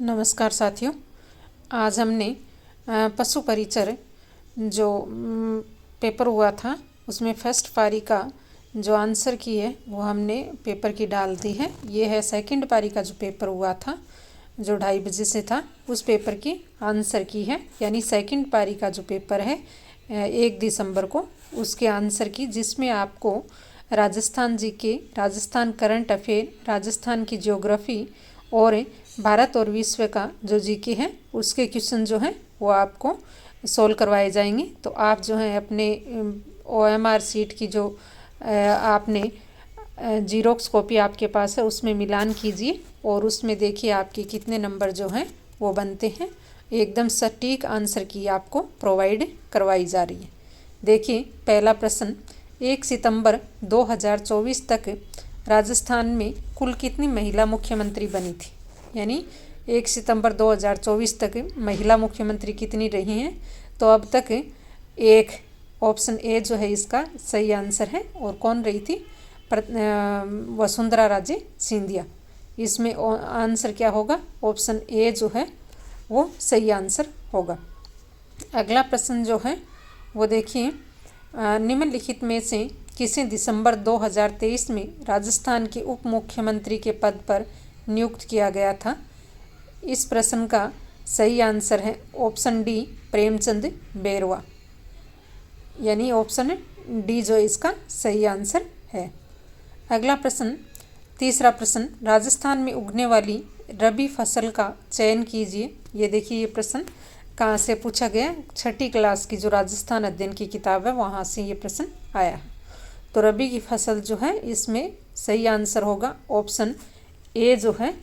नमस्कार साथियों। आज हमने पशु परिचर जो पेपर हुआ था उसमें फर्स्ट पारी का जो आंसर की है वो हमने पेपर की डाल दी है। ये है सेकंड पारी का जो पेपर हुआ था जो 2:30 बजे से था, उस पेपर की आंसर की है। यानी सेकंड पारी का जो पेपर है 1 दिसंबर को, उसके आंसर की, जिसमें आपको Rajasthan GK, Rajasthan current affair, Rajasthan की ज्योग्राफी और भारत और विश्व का जो जीके है उसके क्वेश्चन जो हैं वो आपको सोल्व करवाए जाएंगे। तो आप जो है अपने OMR सीट की जो आपने जीरोक्स कॉपी आपके पास है उसमें मिलान कीजिए और उसमें देखिए आपके कितने नंबर जो हैं वो बनते हैं। एकदम सटीक आंसर की आपको प्रोवाइड करवाई जा रही है। देखिए पहला प्रश्न, 1 सितंबर 2024 तक राजस्थान में कुल कितनी महिला मुख्यमंत्री बनी थी? यानी 1 सितंबर 2024 तक महिला मुख्यमंत्री कितनी रही हैं? तो अब तक एक, ऑप्शन ए जो है इसका सही आंसर है। और कौन रही थी? वसुंधरा राजे सिंधिया। इसमें आंसर क्या होगा? ऑप्शन ए जो है वो सही आंसर होगा। अगला प्रश्न जो है वो देखिए, निम्नलिखित में से किसे दिसंबर 2023 में राजस्थान के उप मुख्यमंत्री के पद पर नियुक्त किया गया था? इस प्रश्न का सही आंसर है ऑप्शन डी, प्रेमचंद बैरवा। यानी ऑप्शन डी जो इसका सही आंसर है। अगला प्रश्न, तीसरा प्रश्न, राजस्थान में उगने वाली रबी फसल का चयन कीजिए। ये देखिए ये प्रश्न कहाँ से पूछा गया? 6ठी क्लास की जो राजस्थान अध्ययन की किताब है वहाँ से ये प्रश्न आया। तो रबी की फसल जो है इसमें सही आंसर होगा ऑप्शन ए जो है,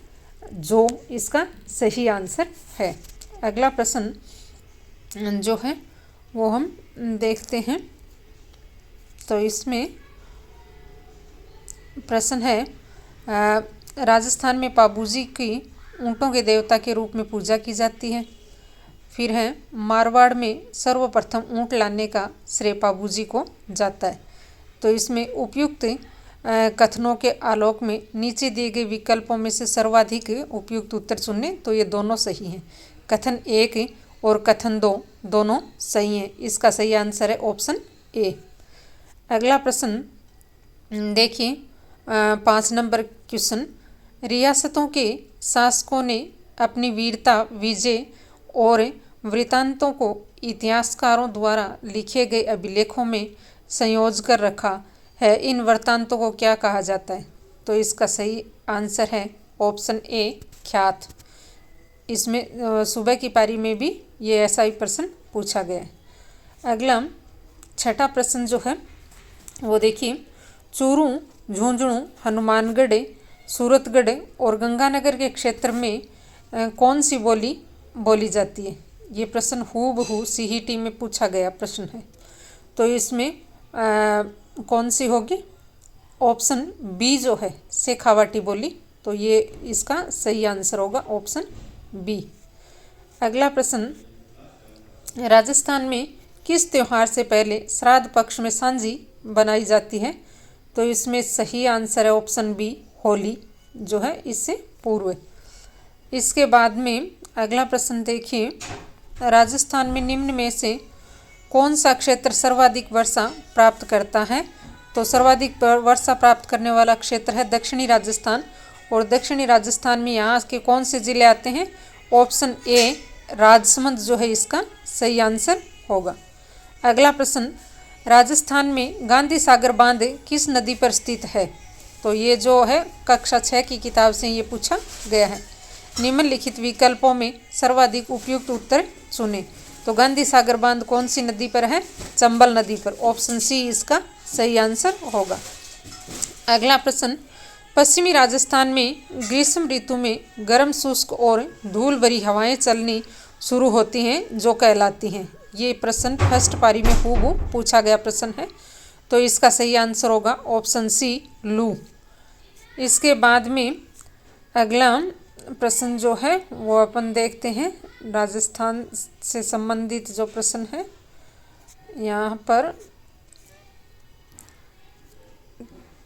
जो इसका सही आंसर है। अगला प्रश्न जो है वो हम देखते हैं। तो इसमें प्रश्न है, राजस्थान में पाबूजी की ऊँटों के देवता के रूप में पूजा की जाती है। फिर है, मारवाड़ में सर्वप्रथम ऊँट लाने का श्रेय पाबूजी को जाता है। तो इसमें उपयुक्त कथनों के आलोक में नीचे दिए गए विकल्पों में से सर्वाधिक उपयुक्त उत्तर चुनें। तो ये दोनों सही हैं। कथन 1 और कथन 2 दोनों सही हैं। इसका सही आंसर है ऑप्शन ए। अगला प्रश्न देखिए, 5 नंबर क्वेश्चन, रियासतों के शासकों ने अपनी वीरता, विजय और वृत्तांतों को इतिहासकारों द्वारा लिखे गए अभिलेखों में संयोज कर रखा है। इन वृत्तांतों को क्या कहा जाता है? तो इसका सही आंसर है ऑप्शन ए, ख्यात। इसमें सुबह की पारी में भी ये ऐसा ही प्रश्न पूछा गया है। अगला 6ठा प्रश्न जो है वो देखिए, चूरू, झुंझुनू, हनुमानगढ़, सूरतगढ़ और गंगानगर के क्षेत्र में कौन सी बोली बोली जाती है? ये प्रश्न हूबहू CET में पूछा गया प्रश्न है। तो इसमें कौन सी होगी? ऑप्शन बी जो है, शेखावाटी बोली। तो ये इसका सही आंसर होगा ऑप्शन बी। अगला प्रश्न, राजस्थान में किस त्यौहार से पहले श्राद्ध पक्ष में सांझी बनाई जाती है? तो इसमें सही आंसर है ऑप्शन बी, होली जो है इससे पूर्व। इसके बाद में अगला प्रश्न देखिए, राजस्थान में निम्न में से कौन सा क्षेत्र सर्वाधिक वर्षा प्राप्त करता है? तो सर्वाधिक वर्षा प्राप्त करने वाला क्षेत्र है दक्षिणी राजस्थान। और दक्षिणी राजस्थान में यहाँ के कौन से ज़िले आते हैं? ऑप्शन ए, राजसमंद जो है इसका सही आंसर होगा। अगला प्रश्न, राजस्थान में गांधी सागर बांध किस नदी पर स्थित है? तो ये जो है कक्षा 6 की किताब से ये पूछा गया है। निम्नलिखित विकल्पों में सर्वाधिक उपयुक्त उत्तर चुनें। तो गांधी सागर बांध कौन सी नदी पर है? चंबल नदी पर। ऑप्शन सी इसका सही आंसर होगा। अगला प्रश्न, पश्चिमी राजस्थान में ग्रीष्म ऋतु में गर्म, शुष्क और धूल भरी हवाएं चलनी शुरू होती हैं जो कहलाती हैं। ये प्रश्न फर्स्ट पारी में हूबहू पूछा गया प्रश्न है। तो इसका सही आंसर होगा ऑप्शन सी, लू। इसके बाद में अगला प्रश्न जो है वो अपन देखते हैं, राजस्थान से संबंधित जो प्रश्न है। यहाँ पर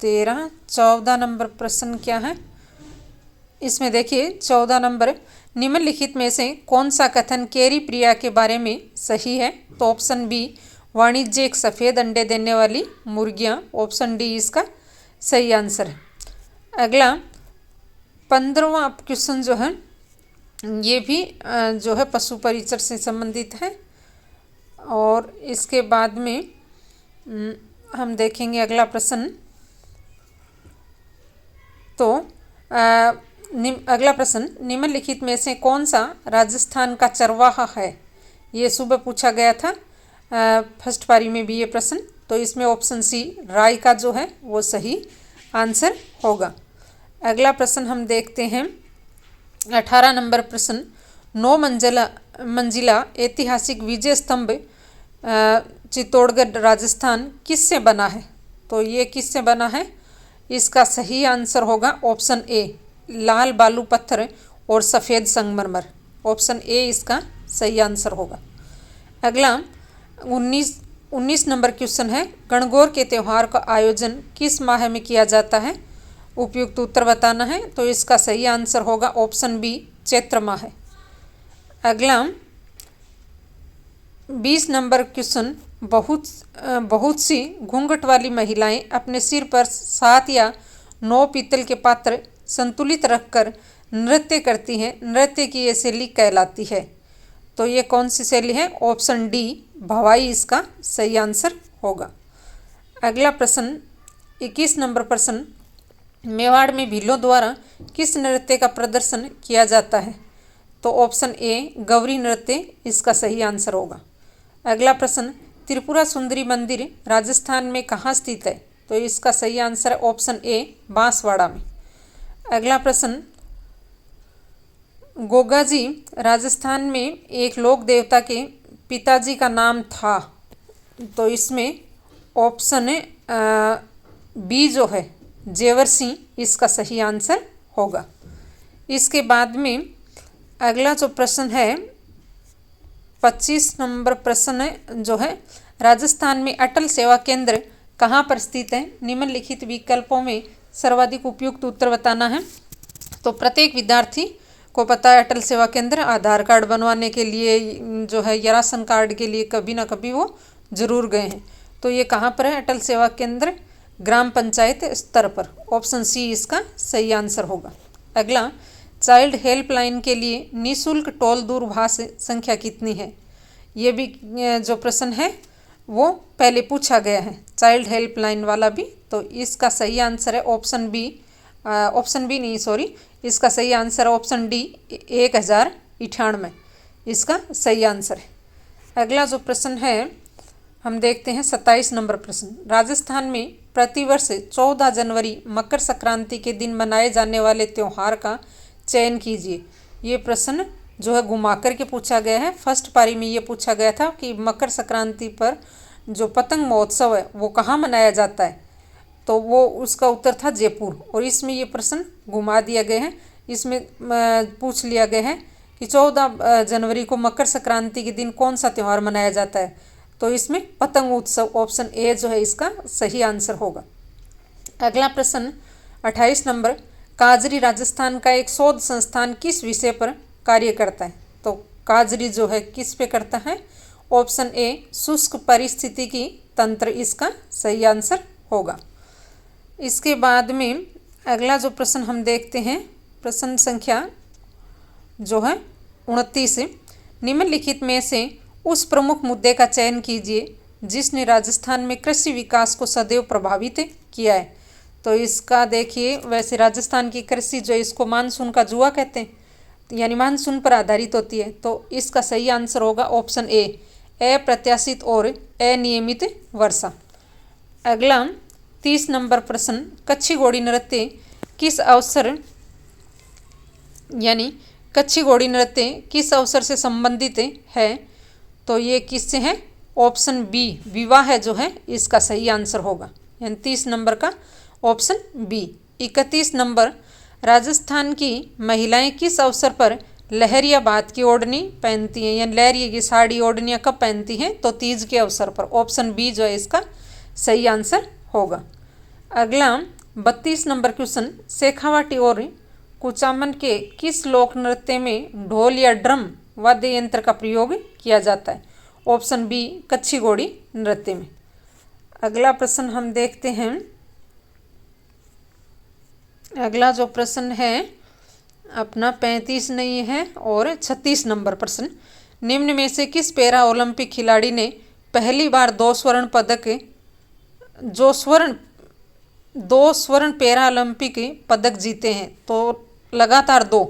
13, 14 नंबर प्रश्न क्या है? इसमें देखिए 14 नंबर, निम्नलिखित में से कौन सा कथन केरी प्रिया के बारे में सही है? तो ऑप्शन बी, वाणिज्यिक सफ़ेद अंडे देने वाली मुर्गियां, ऑप्शन डी इसका सही आंसर है। अगला 15वां क्वेश्चन जो है ये भी जो है पशु परिचर से संबंधित है। और इसके बाद में हम देखेंगे अगला प्रश्न। तो अगला प्रश्न, निम्नलिखित में से कौन सा राजस्थान का चरवाहा है? ये सुबह पूछा गया था फर्स्ट पारी में भी ये प्रश्न। तो इसमें ऑप्शन सी, राय का जो है वो सही आंसर होगा। अगला प्रश्न हम देखते हैं 18 नंबर प्रश्न, 9 मंजिला ऐतिहासिक विजय स्तंभ चित्तौड़गढ़ राजस्थान किससे बना है? तो ये किससे बना है? इसका सही आंसर होगा ऑप्शन ए, लाल बालू पत्थर और सफ़ेद संगमरमर, ऑप्शन ए इसका सही आंसर होगा। अगला 19 नंबर क्वेश्चन है, गणगौर के त्यौहार का आयोजन किस माह में किया जाता है? उपयुक्त उत्तर बताना है। तो इसका सही आंसर होगा ऑप्शन बी, चैत्र माह है। अगला 20 नंबर क्वेश्चन, बहुत सी घूंघट वाली महिलाएं अपने सिर पर 7 या 9 पीतल के पात्र संतुलित रखकर नृत्य करती हैं, नृत्य की ये शैली कहलाती है। तो ये कौन सी शैली है? ऑप्शन डी, भवाई इसका सही आंसर होगा। अगला प्रश्न 21 नंबर प्रश्न, मेवाड़ में भीलों द्वारा किस नृत्य का प्रदर्शन किया जाता है? तो ऑप्शन ए, गौरी नृत्य इसका सही आंसर होगा। अगला प्रश्न, त्रिपुरा सुंदरी मंदिर राजस्थान में कहाँ स्थित है? तो इसका सही आंसर है ऑप्शन ए, बांसवाड़ा में। अगला प्रश्न, गोगाजी राजस्थान में एक लोक देवता के पिताजी का नाम था। तो इसमें ऑप्शन बी जो है, जेवर सिंह इसका सही आंसर होगा। इसके बाद में अगला जो प्रश्न है 25 नंबर प्रश्न जो है, राजस्थान में अटल सेवा केंद्र कहाँ पर स्थित है? निम्नलिखित विकल्पों में सर्वाधिक उपयुक्त उत्तर बताना है। तो प्रत्येक विद्यार्थी को पता है अटल सेवा केंद्र आधार कार्ड बनवाने के लिए जो है या राशन कार्ड के लिए कभी ना कभी वो जरूर गए हैं। तो ये कहाँ पर है अटल सेवा केंद्र? ग्राम पंचायत स्तर पर, ऑप्शन सी इसका सही आंसर होगा। अगला, चाइल्ड हेल्पलाइन के लिए निःशुल्क टोल दूरभाष संख्या कितनी है? ये भी जो प्रश्न है वो पहले पूछा गया है, चाइल्ड हेल्पलाइन वाला भी। तो इसका सही आंसर है ऑप्शन बी नहीं सॉरी, इसका सही आंसर है ऑप्शन डी, 1098 इसका सही आंसर है। अगला जो प्रश्न है हम देखते हैं 27 नंबर प्रश्न, राजस्थान में प्रतिवर्ष 14 जनवरी मकर संक्रांति के दिन मनाए जाने वाले त्यौहार का चयन कीजिए। ये प्रश्न जो है घुमा कर के पूछा गया है। फर्स्ट पारी में ये पूछा गया था कि मकर संक्रांति पर जो पतंग महोत्सव है वो कहाँ मनाया जाता है? तो वो उसका उत्तर था जयपुर। और इसमें ये प्रश्न घुमा दिया गया है, इसमें पूछ लिया गया है कि 14 जनवरी को मकर संक्रांति के दिन कौन सा त्यौहार मनाया जाता है? तो इसमें पतंग उत्सव, ऑप्शन ए जो है इसका सही आंसर होगा। अगला प्रश्न 28 नंबर, काजरी राजस्थान का एक शोध संस्थान किस विषय पर कार्य करता है? तो काजरी जो है किस पे करता है? ऑप्शन ए, शुष्क परिस्थितिकी तंत्र इसका सही आंसर होगा। इसके बाद में अगला जो प्रश्न हम देखते हैं, प्रश्न संख्या जो है 29, निम्नलिखित में से उस प्रमुख मुद्दे का चयन कीजिए जिसने राजस्थान में कृषि विकास को सदैव प्रभावित किया है। तो इसका देखिए, वैसे राजस्थान की कृषि जो है इसको मानसून का जुआ कहते हैं, यानी मानसून पर आधारित होती है। तो इसका सही आंसर होगा ऑप्शन ए, अप्रत्याशित और अनियमित वर्षा। अगला 30 नंबर प्रश्न, कच्छी घोड़ी नृत्य किस अवसर यानी कच्छी घोड़ी नृत्य किस अवसर से संबंधित है? तो ये किससे है? ऑप्शन बी, विवाह जो है इसका सही आंसर होगा, यानी 30 नंबर का ऑप्शन बी। 31 नंबर, राजस्थान की महिलाएं किस अवसर पर लहरिया बात की ओढ़नी पहनती हैं, यानी लहरिया की साड़ी ओढ़नियाँ कब पहनती हैं? तो तीज के अवसर पर, ऑप्शन बी जो है इसका सही आंसर होगा। अगला 32 नंबर क्वेश्चन, शेखावाटी और कुचामन के किस लोक नृत्य में ढोल या ड्रम वाद्य यंत्र का प्रयोग किया जाता है? ऑप्शन बी कच्छी घोड़ी नृत्य में। अगला प्रश्न हम देखते हैं। अगला जो प्रश्न है अपना 35 नहीं है और 36 नंबर प्रश्न। निम्न में से किस पैरा ओलंपिक खिलाड़ी ने पहली बार दो स्वर्ण पैरा ओलंपिक पदक जीते हैं? तो लगातार 2।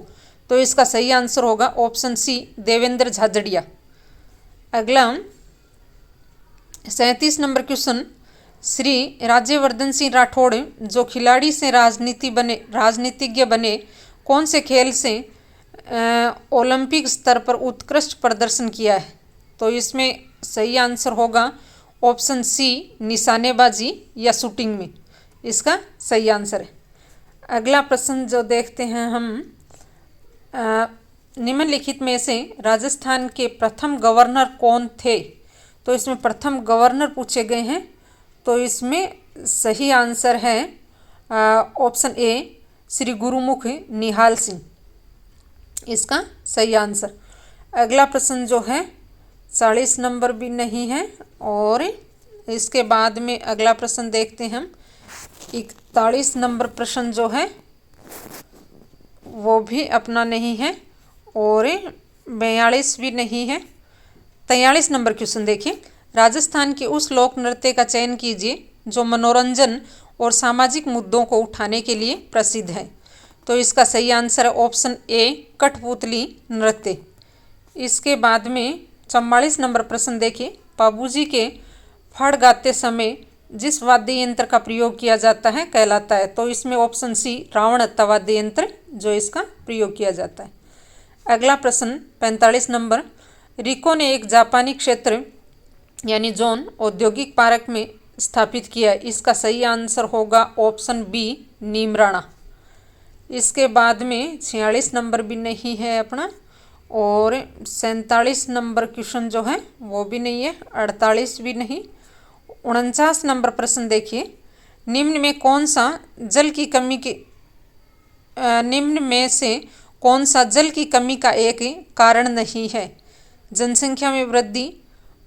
तो इसका सही आंसर होगा ऑप्शन सी देवेंद्र झाझड़िया। अगला 37 नंबर क्वेश्चन। श्री राज्यवर्धन सिंह राठौड़ जो खिलाड़ी से राजनीतिज्ञ बने, कौन से खेल से ओलंपिक स्तर पर उत्कृष्ट प्रदर्शन किया है? तो इसमें सही आंसर होगा ऑप्शन सी निशानेबाजी या शूटिंग में इसका सही आंसर है। अगला प्रश्न जो देखते हैं हम, निम्नलिखित में से राजस्थान के प्रथम गवर्नर कौन थे? तो इसमें प्रथम गवर्नर पूछे गए हैं। तो इसमें सही आंसर है ऑप्शन ए श्री गुरुमुख निहाल सिंह, इसका सही आंसर। अगला प्रश्न जो है 40 नंबर भी नहीं है और इसके बाद में अगला प्रश्न देखते हैं हम। 41 नंबर प्रश्न जो है वो भी अपना नहीं है और 42 भी नहीं है। 43 नंबर क्वेश्चन देखिए। राजस्थान के उस लोक नृत्य का चयन कीजिए जो मनोरंजन और सामाजिक मुद्दों को उठाने के लिए प्रसिद्ध है। तो इसका सही आंसर है ऑप्शन ए कठपुतली नृत्य। इसके बाद में 44 नंबर प्रश्न देखिए। बाबूजी के फड़ गाते समय जिस वाद्य यंत्र का प्रयोग किया जाता है कहलाता है? तो इसमें ऑप्शन सी रावण हत्था वाद्य यंत्र जो इसका प्रयोग किया जाता है। अगला प्रश्न 45 नंबर। रिको ने एक जापानी क्षेत्र यानी जोन औद्योगिक पार्क में स्थापित किया, इसका सही आंसर होगा ऑप्शन बी नीमराणा। इसके बाद में 46 नंबर भी नहीं है अपना और 47 नंबर क्वेश्चन जो है वो भी नहीं है, 48 भी नहीं। 49 नंबर प्रश्न देखिए। निम्न में से कौन सा जल की कमी का एक कारण नहीं है? जनसंख्या में वृद्धि,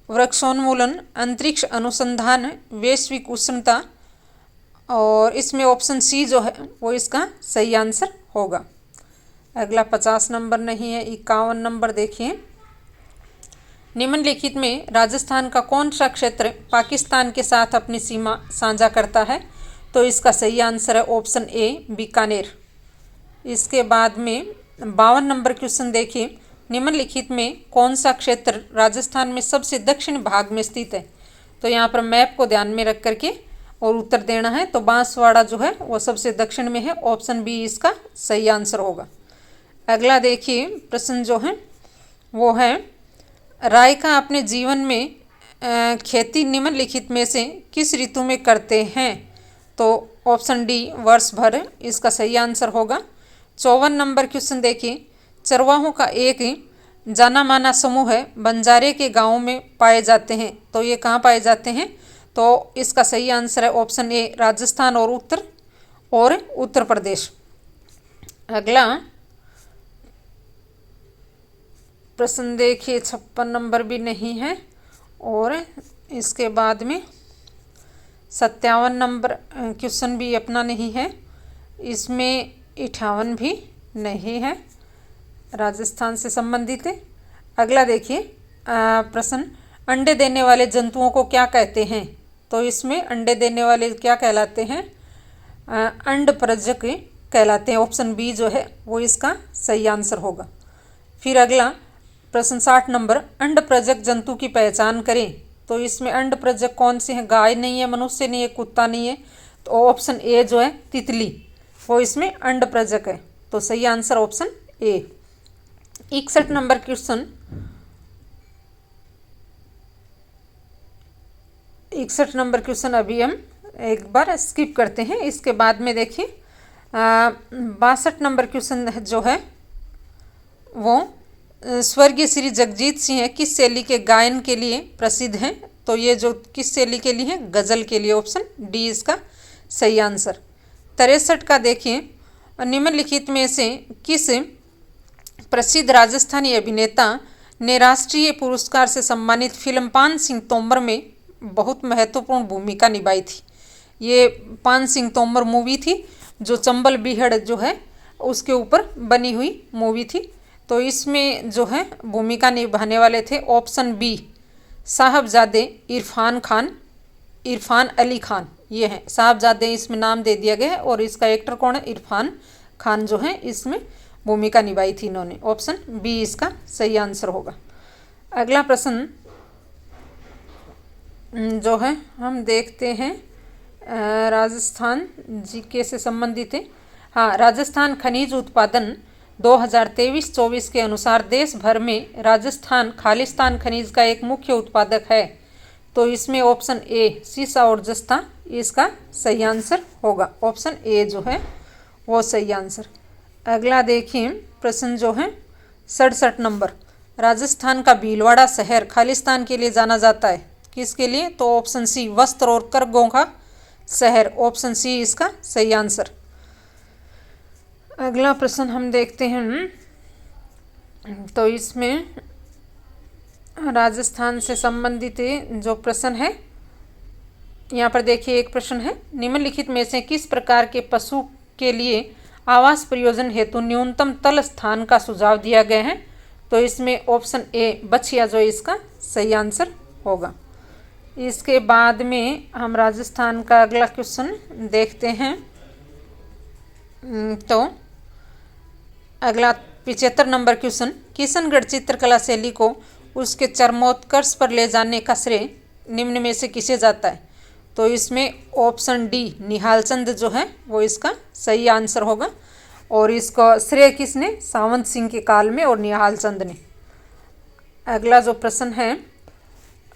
वृक्षोन्मूलन, अंतरिक्ष अनुसंधान, वैश्विक उष्णता। और इसमें ऑप्शन सी जो है वो इसका सही आंसर होगा। अगला 50 नंबर नहीं है। 51 नंबर देखिए। निम्नलिखित में राजस्थान का कौन सा क्षेत्र पाकिस्तान के साथ अपनी सीमा साझा करता है? तो इसका सही आंसर है ऑप्शन ए बीकानेर। इसके बाद में 52 नंबर क्वेश्चन देखिए। निम्नलिखित में कौन सा क्षेत्र राजस्थान में सबसे दक्षिण भाग में स्थित है? तो यहाँ पर मैप को ध्यान में रख करके और उत्तर देना है। तो बांसवाड़ा जो है वो सबसे दक्षिण में है, ऑप्शन बी इसका सही आंसर होगा। अगला देखिए प्रश्न जो है वो है रायका अपने जीवन में खेती निम्नलिखित में से किस ऋतु में करते हैं? तो ऑप्शन डी वर्ष भर इसका सही आंसर होगा। 54 नंबर क्वेश्चन देखिए। चरवाहों का एक जाना माना समूह है बंजारे के गांवों में पाए जाते हैं, तो ये कहाँ पाए जाते हैं? तो इसका सही आंसर है ऑप्शन ए राजस्थान और उत्तर प्रदेश। अगला प्रश्न देखिए 56 नंबर भी नहीं है और इसके बाद में 57 नंबर क्वेश्चन भी अपना नहीं है। इसमें 58 भी नहीं है, राजस्थान से संबंधित है। अगला देखिए प्रश्न अंडे देने वाले जंतुओं को क्या कहते हैं? तो इसमें अंडे देने वाले क्या कहलाते हैं? अंडप्रजक कहलाते हैं, ऑप्शन बी जो है वो इसका सही आंसर होगा। फिर अगला प्रश्न 60 नंबर अंडप्रजक जंतु की पहचान करें। तो इसमें अंडप्रजक कौन से हैं? गाय नहीं है, मनुष्य नहीं है, कुत्ता नहीं है, तो ऑप्शन ए जो है तितली वो इसमें अंडप्रजक है। तो सही answer option A. 61 number question 61 number question अभी हम एक बार स्किप करते हैं। इसके बाद में देखिए 62 नंबर क्वेश्चन जो है वो स्वर्गीय श्री जगजीत सिंह किस शैली के गायन के लिए प्रसिद्ध हैं? तो ये जो किस शैली के लिए है? गज़ल के लिए, ऑप्शन डी इसका सही आंसर। 63 का देखिए निम्नलिखित में से किस प्रसिद्ध राजस्थानी अभिनेता ने राष्ट्रीय पुरस्कार से सम्मानित फिल्म पान सिंह तोमर में बहुत महत्वपूर्ण भूमिका निभाई थी? ये पान सिंह तोमर मूवी थी जो चंबल बीहड़ जो है उसके ऊपर बनी हुई मूवी थी। तो इसमें जो है भूमिका निभाने वाले थे ऑप्शन बी साहबजादे इरफान अली खान। ये है साहबजादे, इसमें नाम दे दिया गया है और इसका एक्टर कौन है? इरफान खान जो है इसमें भूमिका निभाई थी इन्होंने। ऑप्शन बी इसका सही आंसर होगा। अगला प्रश्न जो है हम देखते हैं राजस्थान जीके से संबंधित है। हाँ, राजस्थान खनिज उत्पादन 2023-24 के अनुसार देश भर में राजस्थान खालिस्तान खनिज का एक मुख्य उत्पादक है। तो इसमें ऑप्शन ए सीसा और जस्ता इसका सही आंसर होगा। ऑप्शन ए जो है वो सही आंसर। अगला देखिए प्रश्न जो है 67 नंबर, राजस्थान का भीलवाड़ा शहर खालिस्तान के लिए जाना जाता है, किसके लिए? तो ऑप्शन सी वस्त्र और करघों का शहर। ऑप्शन सी इसका सही आंसर। अगला प्रश्न हम देखते हैं, तो इसमें राजस्थान से संबंधित जो प्रश्न है यहाँ पर देखिए एक प्रश्न है, निम्नलिखित में से किस प्रकार के पशु के लिए आवास प्रयोजन हेतु न्यूनतम तल स्थान का सुझाव दिया गया है? तो इसमें ऑप्शन ए बछिया जो इसका सही आंसर होगा। इसके बाद में हम राजस्थान का अगला क्वेश्चन देखते हैं। तो अगला 75 नंबर क्वेश्चन, किशनगढ़ चित्रकला शैली को उसके चरमोत्कर्ष पर ले जाने का श्रेय निम्न में से किसे जाता है? तो इसमें ऑप्शन डी निहाल चंद जो है वो इसका सही आंसर होगा। और इसको श्रेय किसने? सावंत सिंह के काल में और निहाल चंद ने। अगला जो प्रश्न है,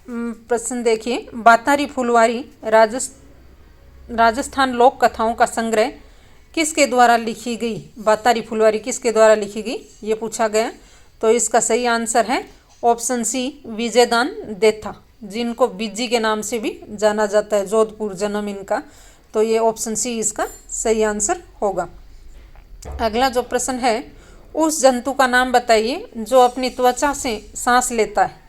प्रश्न देखिए, बातारी फुलवारी राजस्थान लोक कथाओं का संग्रह किसके द्वारा लिखी गई? बातारी फुलवारी किसके द्वारा लिखी गई ये पूछा गया। तो इसका सही आंसर है ऑप्शन सी विजयदान देथा, जिनको बिज्जी के नाम से भी जाना जाता है, जोधपुर जन्म इनका। तो ये ऑप्शन सी इसका सही आंसर होगा। अगला जो प्रश्न है, उस जंतु का नाम बताइए जो अपनी त्वचा से सांस लेता है।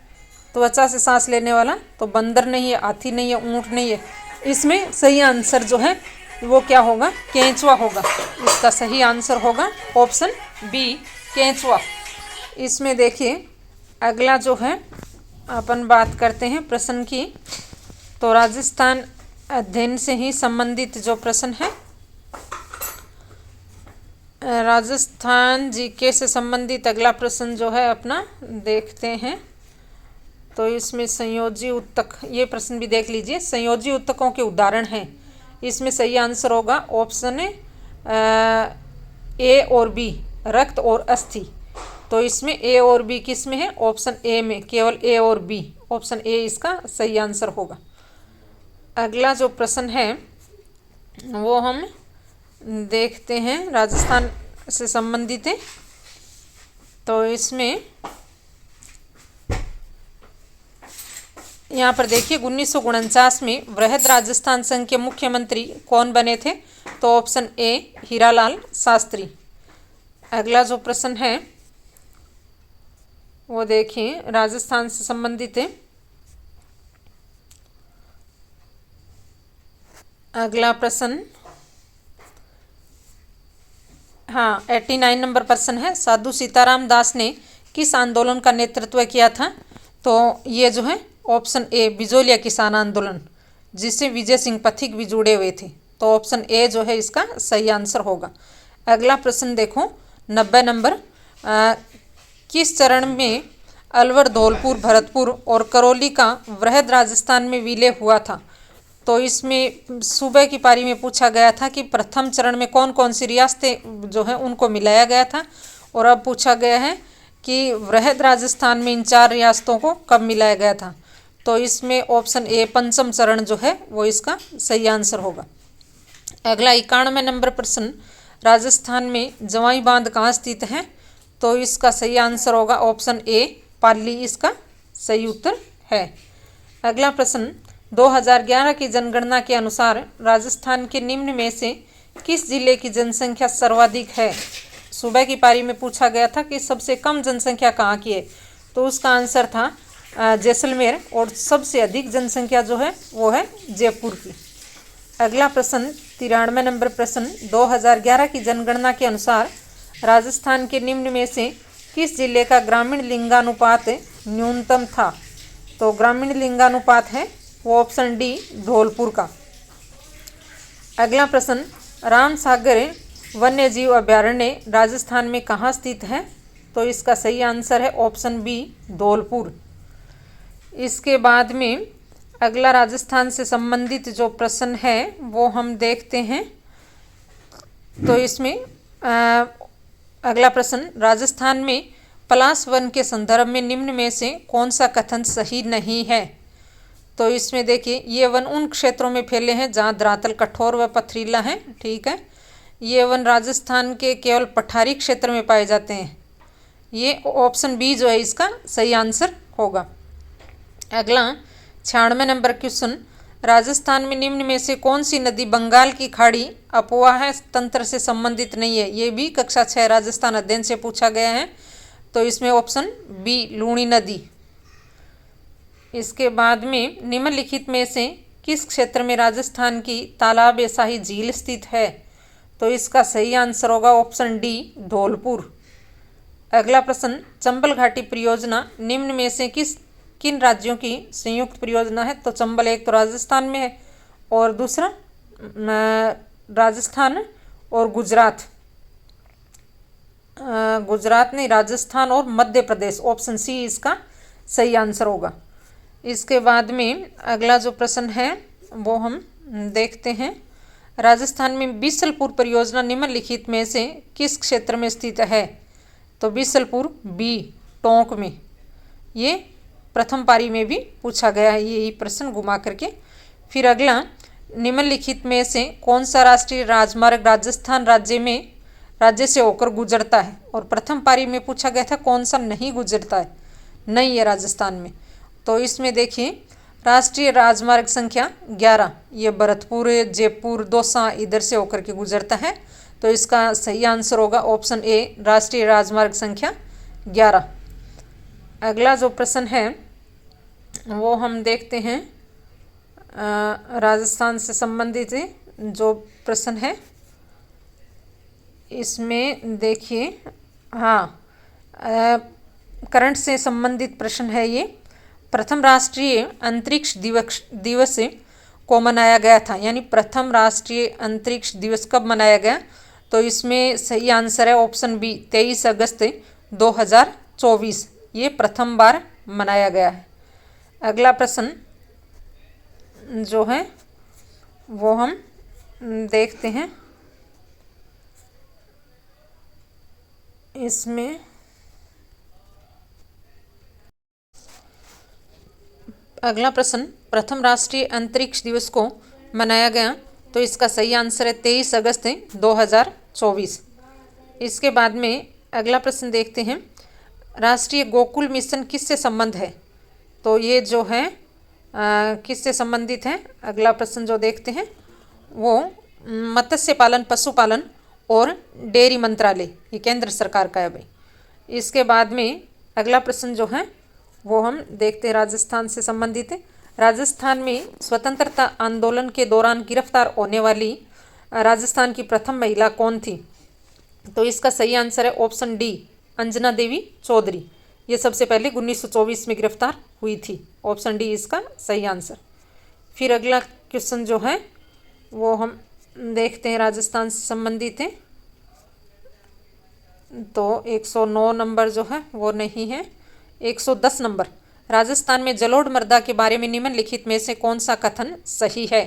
त्वचा से सांस लेने वाला तो बंदर नहीं है, हाथी नहीं है, ऊंट नहीं है। इसमें सही आंसर जो है वो क्या होगा? केंचुआ होगा। इसका सही आंसर होगा ऑप्शन बी केंचुआ। इसमें देखिए अगला जो है अपन बात करते हैं प्रश्न की। तो राजस्थान अध्ययन से ही संबंधित जो प्रश्न है, राजस्थान जीके से संबंधित अगला प्रश्न जो है अपना देखते हैं। तो इसमें संयोजी उत्तक, ये प्रश्न भी देख लीजिए। संयोजी उत्तकों के उदाहरण हैं, इसमें सही आंसर होगा ऑप्शन ए और बी रक्त और अस्थि। तो इसमें ए और बी किस में है? ऑप्शन ए में, केवल ए और बी। ऑप्शन ए इसका सही आंसर होगा। अगला जो प्रश्न है वो हम देखते हैं, राजस्थान से संबंधित है। तो इसमें यहाँ पर देखिए 1949 में वृहद राजस्थान संघ के मुख्यमंत्री कौन बने थे? तो ऑप्शन ए हीरालाल शास्त्री। अगला जो प्रश्न है वो देखिए राजस्थान से संबंधित है। अगला प्रश्न, हाँ 89 नंबर प्रश्न है, साधु सीताराम दास ने किस आंदोलन का नेतृत्व किया था? तो ये जो है ऑप्शन ए बिजोलिया किसान आंदोलन, जिससे विजय सिंह पथिक भी जुड़े हुए थे। तो ऑप्शन ए जो है इसका सही आंसर होगा। अगला प्रश्न देखो 90 नंबर, किस चरण में अलवर, धौलपुर, भरतपुर और करौली का वृहद राजस्थान में विलय हुआ था? तो इसमें सूबे की पारी में पूछा गया था कि प्रथम चरण में कौन कौन सी रियासतें जो हैं उनको मिलाया गया था, और अब पूछा गया है कि वृहद राजस्थान में इन 4 रियासतों को कब मिलाया गया था। तो इसमें ऑप्शन ए पंचम चरण जो है वो इसका सही आंसर होगा। अगला 91 नंबर प्रश्न, राजस्थान में जवाई बांध कहाँ स्थित है? तो इसका सही आंसर होगा ऑप्शन ए पाली, इसका सही उत्तर है। अगला प्रश्न, 2011 की जनगणना के अनुसार राजस्थान के निम्न में से किस जिले की जनसंख्या सर्वाधिक है? सुबह की पारी में पूछा गया था कि सबसे कम जनसंख्या कहाँ की है, तो उसका आंसर था जैसलमेर, और सबसे अधिक जनसंख्या जो है वो है जयपुर की। अगला प्रश्न 93 नंबर प्रश्न, 2011 की जनगणना के अनुसार राजस्थान के निम्न में से किस जिले का ग्रामीण लिंगानुपात न्यूनतम था? तो ग्रामीण लिंगानुपात है वो ऑप्शन डी धौलपुर का। अगला प्रश्न, रामसागर वन्य जीव अभयारण्य राजस्थान में कहाँ स्थित है? तो इसका सही आंसर है ऑप्शन बी धौलपुर। इसके बाद में अगला राजस्थान से संबंधित जो प्रश्न है वो हम देखते हैं। तो इसमें अगला प्रश्न, राजस्थान में पलाश वन के संदर्भ में निम्न में से कौन सा कथन सही नहीं है? तो इसमें देखिए, ये वन उन क्षेत्रों में फैले हैं जहाँ धरातल कठोर व पथरीला है, ठीक है। ये वन राजस्थान के केवल पठारी क्षेत्र में पाए जाते हैं। ये ऑप्शन बी जो है इसका सही आंसर होगा। अगला 96 नंबर क्वेश्चन, राजस्थान में निम्न में से कौन सी नदी बंगाल की खाड़ी अपवाह तंत्र से संबंधित नहीं है? ये भी कक्षा 6 राजस्थान अध्ययन से पूछा गया है। तो इसमें ऑप्शन बी लूणी नदी। इसके बाद में निम्नलिखित में से किस क्षेत्र में राजस्थान की तालाब ए शाही झील स्थित है? तो इसका सही आंसर होगा ऑप्शन डी धौलपुर। अगला प्रश्न, चंबल घाटी परियोजना निम्न में से किन राज्यों की संयुक्त परियोजना है? तो चंबल एक तो राजस्थान में है और दूसरा राजस्थान और गुजरात, गुजरात नहीं, राजस्थान और मध्य प्रदेश, ऑप्शन सी इसका सही आंसर होगा। इसके बाद में अगला जो प्रश्न है वो हम देखते हैं। राजस्थान में बीसलपुर परियोजना निम्नलिखित में से किस क्षेत्र में स्थित है? तो बीसलपुर बी टोंक में। ये प्रथम पारी में भी पूछा गया है यही प्रश्न घुमा करके। फिर अगला, निम्नलिखित में से कौन सा राष्ट्रीय राजमार्ग राजस्थान राज्य से होकर गुजरता है? और प्रथम पारी में पूछा गया था कौन सा नहीं गुजरता है, नहीं है राजस्थान में। तो इसमें देखिए, राष्ट्रीय राजमार्ग संख्या 11 ये भरतपुर, जयपुर, दौसा इधर से होकर के गुजरता है। तो इसका सही आंसर होगा ऑप्शन ए राष्ट्रीय राजमार्ग संख्या 11। अगला जो प्रश्न है वो हम देखते हैं राजस्थान से संबंधित जो प्रश्न है इसमें देखिए, हाँ, करंट से संबंधित प्रश्न है ये। प्रथम राष्ट्रीय अंतरिक्ष दिवस को मनाया गया था, यानी प्रथम राष्ट्रीय अंतरिक्ष दिवस कब मनाया गया? तो इसमें सही आंसर है ऑप्शन बी 23 अगस्त 2024, ये प्रथम बार मनाया गया है। अगला प्रश्न जो है वो हम देखते हैं। इसमें अगला प्रश्न, प्रथम राष्ट्रीय अंतरिक्ष दिवस को मनाया गया, तो इसका सही आंसर है 23 अगस्त 2024। इसके बाद में अगला प्रश्न देखते हैं, राष्ट्रीय गोकुल मिशन किससे संबंध है? तो ये जो है किससे संबंधित है? अगला प्रश्न जो देखते हैं वो मत्स्य पालन, पशुपालन और डेयरी मंत्रालय, ये केंद्र सरकार का है भाई। इसके बाद में अगला प्रश्न जो है वो हम देखते हैं राजस्थान से संबंधित है। राजस्थान में स्वतंत्रता आंदोलन के दौरान गिरफ्तार होने वाली राजस्थान की प्रथम महिला कौन थी? तो इसका सही आंसर है ऑप्शन डी अंजना देवी चौधरी। ये सबसे पहले 1924 में गिरफ्तार हुई थी। ऑप्शन डी इसका सही आंसर। फिर अगला क्वेश्चन जो है वो हम देखते हैं राजस्थान से संबंधित है। तो 109 नंबर जो है वो नहीं है, 110 नंबर, राजस्थान में जलोढ़ मृदा के बारे में निम्नलिखित में से कौन सा कथन सही है?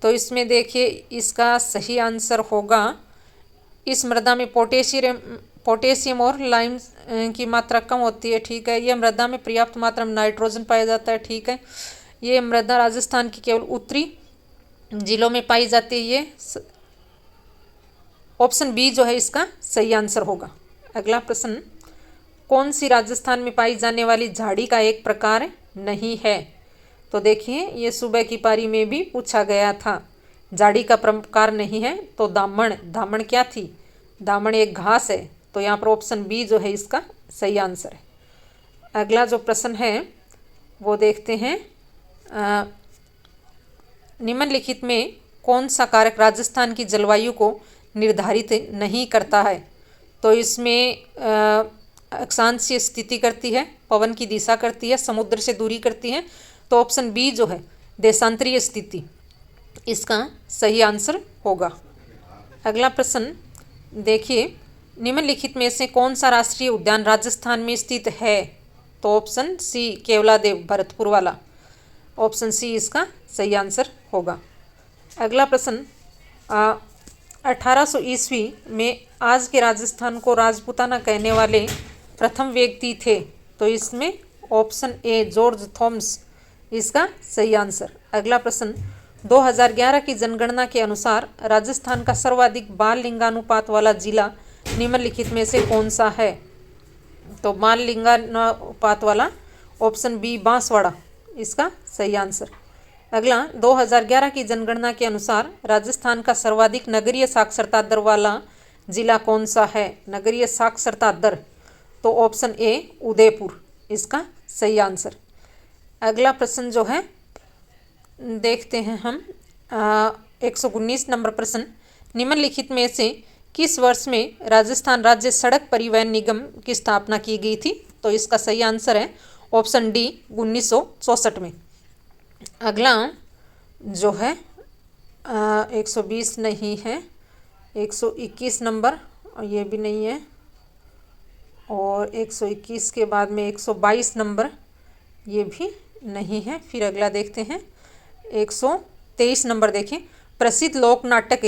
तो इसमें देखिए इसका सही आंसर होगा, इस मृदा में पोटेशियम और लाइम की मात्रा कम होती है, ठीक है। यह मृदा में पर्याप्त मात्रा में नाइट्रोजन पाया जाता है, ठीक है। ये मृदा राजस्थान की केवल उत्तरी जिलों में पाई जाती है। ये ऑप्शन बी जो है इसका सही आंसर होगा। अगला प्रश्न, कौन सी राजस्थान में पाई जाने वाली झाड़ी का एक प्रकार नहीं है? तो देखिए ये सुबह की पारी में भी पूछा गया था झाड़ी का प्रकार नहीं है तो दामन, दामन क्या थी, दामन एक घास है। तो यहाँ पर ऑप्शन बी जो है इसका सही आंसर है। अगला जो प्रश्न है वो देखते हैं, निम्नलिखित में कौन सा कारक राजस्थान की जलवायु को निर्धारित नहीं करता है। तो इसमें अक्षांशीय स्थिति करती है, पवन की दिशा करती है, समुद्र से दूरी करती है। तो ऑप्शन बी जो है देशांतरीय स्थिति इसका सही आंसर होगा। अगला प्रश्न देखिए, निम्नलिखित में से कौन सा राष्ट्रीय उद्यान राजस्थान में स्थित है। तो ऑप्शन सी केवलादेव भरतपुर वाला, ऑप्शन सी इसका सही आंसर होगा। अगला प्रश्न, 1800 ईस्वी में आज के राजस्थान को राजपूताना कहने वाले प्रथम व्यक्ति थे। तो इसमें ऑप्शन ए जॉर्ज थॉमस इसका सही आंसर। अगला प्रश्न, 2011 की जनगणना के अनुसार राजस्थान का सर्वाधिक बाल लिंगानुपात वाला जिला निम्नलिखित में से कौन सा है। तो बाल लिंगानुपात वाला ऑप्शन बी बांसवाड़ा इसका सही आंसर। अगला, 2011 की जनगणना के अनुसार राजस्थान का सर्वाधिक नगरीय साक्षरता दर वाला जिला कौन सा है। नगरीय साक्षरता दर, तो ऑप्शन ए उदयपुर इसका सही आंसर। अगला प्रश्न जो है देखते हैं हम, 119 नंबर प्रश्न, निम्नलिखित में से किस वर्ष में राजस्थान राज्य सड़क परिवहन निगम की स्थापना की गई थी। तो इसका सही आंसर है ऑप्शन डी 1964 में। अगला जो है 120 नहीं है, 121 नंबर, और ये भी नहीं है, और 121 के बाद में 122 नंबर, ये भी नहीं है। फिर अगला देखते हैं 123 नंबर। देखें, प्रसिद्ध लोक नाटक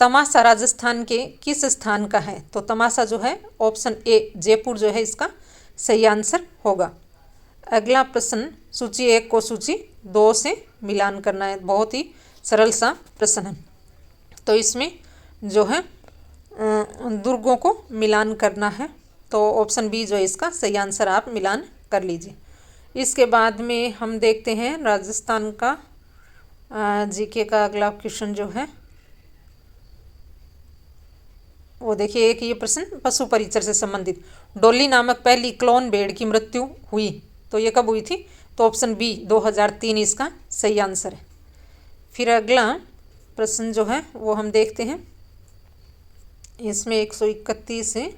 तमाशा राजस्थान के किस स्थान का है। तो तमाशा जो है ऑप्शन ए जयपुर जो है इसका सही आंसर होगा। अगला प्रश्न, सूची 1 को सूची 2 से मिलान करना है, बहुत ही सरल सा प्रश्न है। तो इसमें जो है दुर्गों को मिलान करना है। तो ऑप्शन बी जो है इसका सही आंसर आप मिलान कर लीजिए। इसके बाद में हम देखते हैं राजस्थान का जीके का अगला क्वेश्चन जो है वो देखिए, एक ये प्रश्न पशु परिचर से संबंधित, डोली नामक पहली क्लोन भेड़ की मृत्यु हुई तो ये कब हुई थी। तो ऑप्शन बी 2003 इसका सही आंसर है। फिर अगला प्रश्न जो है वो हम देखते हैं, इसमें 131 है,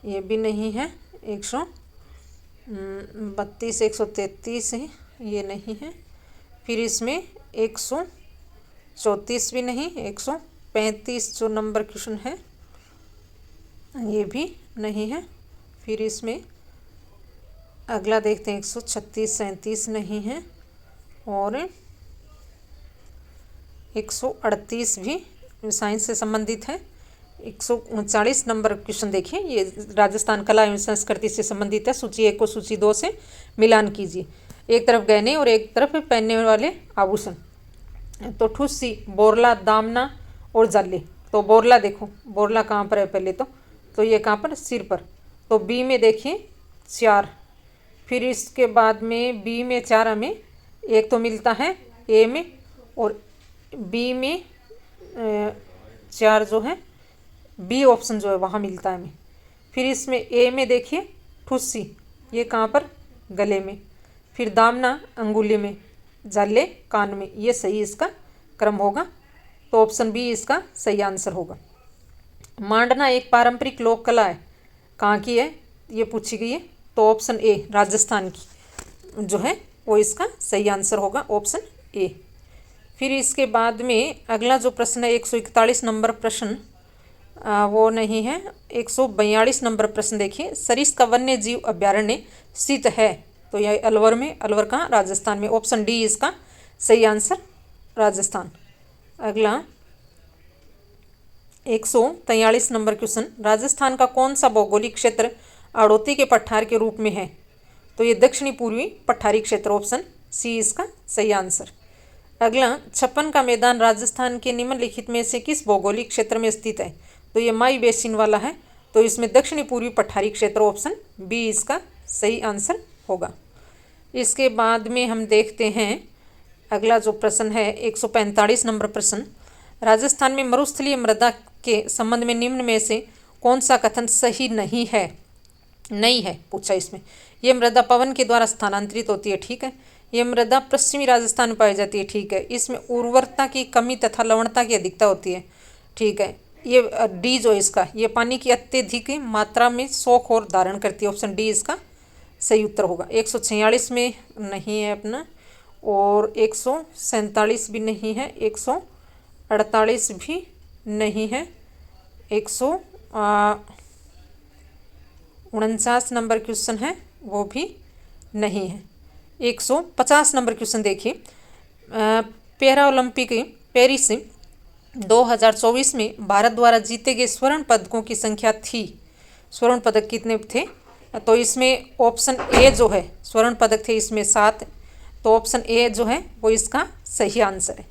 ये भी नहीं है, 132 133 है, ये नहीं है। फिर इसमें 134 भी नहीं, 135 जो नंबर क्वेश्चन है ये भी नहीं है। फिर इसमें अगला देखते हैं 136 37 नहीं है, और 138 भी साइंस से संबंधित है। 139 नंबर क्वेश्चन देखिए, ये राजस्थान कला एवं संस्कृति से संबंधित है। सूची 1 को सूची 2 से मिलान कीजिए। एक तरफ गहने और एक तरफ पहनने वाले आभूषण। तो ठुस्सी, बोरला, दामना और जाले। तो बोरला देखो, बोरला कहाँ पर है पहले तो ये कहाँ पर, सिर पर। तो बी में देखिए 4, फिर इसके बाद में बी में 4 हमें एक तो मिलता है ए में, और बी में 4 जो है बी ऑप्शन जो है वहाँ मिलता है हमें। फिर इसमें ए में देखिए ठुस्सी, ये कहाँ पर, गले में। फिर दामना अंगुली में, जाले कान में। ये सही इसका क्रम होगा। तो ऑप्शन बी इसका सही आंसर होगा। मांडना एक पारंपरिक लोक कला है, कहाँ की है ये पूछी गई है। तो ऑप्शन ए राजस्थान की जो है वो इसका सही आंसर होगा, ऑप्शन ए। फिर इसके बाद में अगला जो प्रश्न है 141 नंबर प्रश्न वो नहीं है, 142 नंबर प्रश्न देखिए, सरिस्का वन्य जीव अभ्यारण्य स्थित है। तो यह अलवर में, अलवर कहाँ, राजस्थान में। ऑप्शन डी इसका सही आंसर, राजस्थान। अगला 143 नंबर क्वेश्चन, राजस्थान का कौन सा भौगोलिक क्षेत्र आड़ोती के पठार के रूप में है। तो ये दक्षिणी पूर्वी पठारी क्षेत्र, ऑप्शन सी इसका सही आंसर। अगला, छप्पन का मैदान राजस्थान के निम्नलिखित में से किस भौगोलिक क्षेत्र में स्थित है। तो ये माई बेसिन वाला है। तो इसमें दक्षिणी पूर्वी पठारी क्षेत्र, ऑप्शन बी इसका सही आंसर होगा। इसके बाद में हम देखते हैं अगला जो प्रश्न है 145 नंबर प्रश्न, राजस्थान में मरुस्थलीय मृदा के संबंध में निम्न में से कौन सा कथन सही नहीं है? नहीं है पूछा इसमें। ये मृदा पवन के द्वारा स्थानांतरित होती है, ठीक है। ये मृदा पश्चिमी राजस्थान में पाई जाती है, ठीक है। इसमें उर्वरता की कमी तथा लवणता की अधिकता होती है, ठीक है। ये डी जो इसका, ये पानी की अत्यधिक मात्रा में सोख और धारण करती है। ऑप्शन डी इसका सही उत्तर होगा। 146 में नहीं है अपना, और 147 भी नहीं है, 148 भी नहीं है, 149 नंबर क्वेश्चन है वो भी नहीं है। 150 नंबर क्वेश्चन देखिए। पैरा ओलंपिक पेरिस 2024 में भारत द्वारा जीते गए स्वर्ण पदकों की संख्या थी। स्वर्ण पदक कितने थे? तो इसमें ऑप्शन ए जो है, स्वर्ण पदक थे इसमें 7, तो ऑप्शन ए जो है वो इसका सही आंसर है।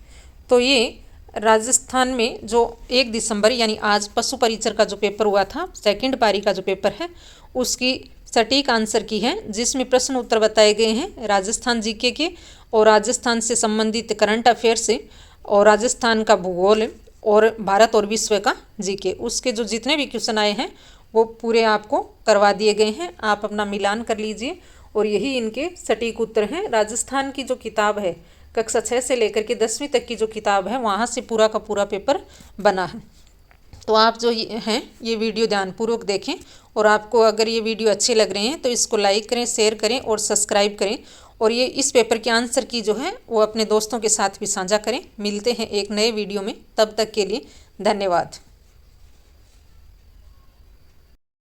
तो ये राजस्थान में जो 1 दिसंबर यानी आज पशु परिचर का जो पेपर हुआ था, सेकंड पारी का जो पेपर है, उसकी सटीक आंसर की है, जिसमें प्रश्न उत्तर बताए गए हैं राजस्थान जीके के और राजस्थान से संबंधित करंट अफेयर से, और राजस्थान का भूगोल और भारत और विश्व का जीके, उसके जो जितने भी क्वेश्चन आए हैं वो पूरे आपको करवा दिए गए हैं। आप अपना मिलान कर लीजिए और यही इनके सटीक उत्तर हैं। राजस्थान की जो किताब है, कक्षा 6 से लेकर के 10वीं तक की जो किताब है, वहाँ से पूरा का पूरा पेपर बना है। तो आप जो हैं ये वीडियो ध्यानपूर्वक देखें, और आपको अगर ये वीडियो अच्छे लग रहे हैं तो इसको लाइक करें, शेयर करें और सब्सक्राइब करें, और ये इस पेपर के आंसर की जो है वो अपने दोस्तों के साथ भी साझा करें। मिलते हैं एक नए वीडियो में, तब तक के लिए धन्यवाद।